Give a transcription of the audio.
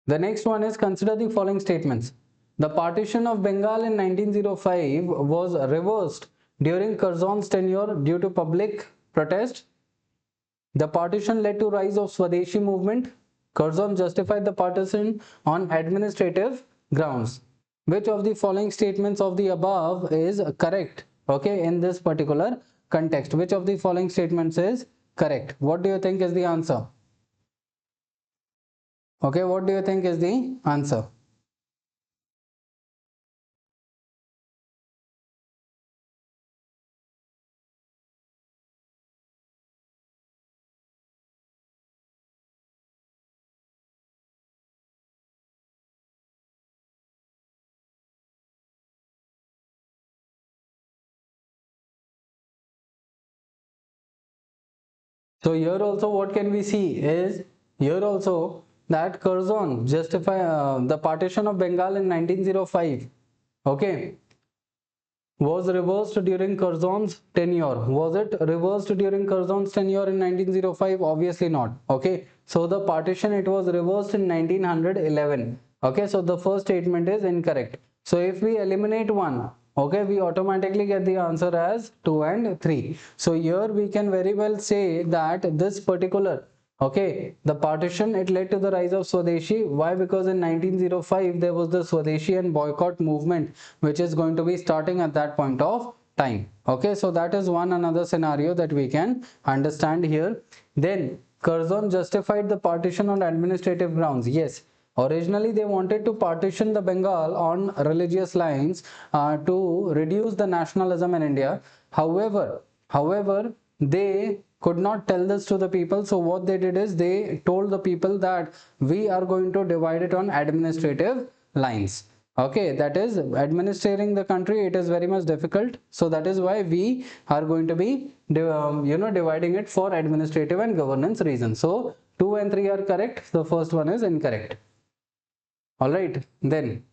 The next one is, consider the following statements. The partition of Bengal in 1905 was reversed during Curzon's tenure due to public protest. The partition led to rise of Swadeshi movement. Curzon justified the partition on administrative grounds. Which of the following statements of the above is correct? Okay, in this particular context, which of the following statements is correct? What do you think is the answer? Okay, what do you think is the answer? So here also what can we see is, here also that Curzon justify the partition of Bengal in 1905, okay, was reversed during Curzon's tenure. Was it reversed during Curzon's tenure in 1905? Obviously not. Okay, so the partition, it was reversed in 1911. Okay, so the first statement is incorrect. So if we eliminate one, okay, we automatically get the answer as 2 and 3. So here we can very well say that this particular, okay, the partition, it led to the rise of Swadeshi. Why? Because in 1905 there was the Swadeshi and Boycott Movement, which is going to be starting at that point of time. Okay, so that is one another scenario that we can understand here. Then Curzon justified the partition on administrative grounds. Yes, originally they wanted to partition the Bengal on religious lines to reduce the nationalism in India. However, they could not tell this to the people. So what they did is, they told the people that we are going to divide it on administrative lines. Okay, that is, administering the country, it is very much difficult. So that is why we are going to be dividing it for administrative and governance reasons. So 2 and 3 are correct. The first one is incorrect. All right, then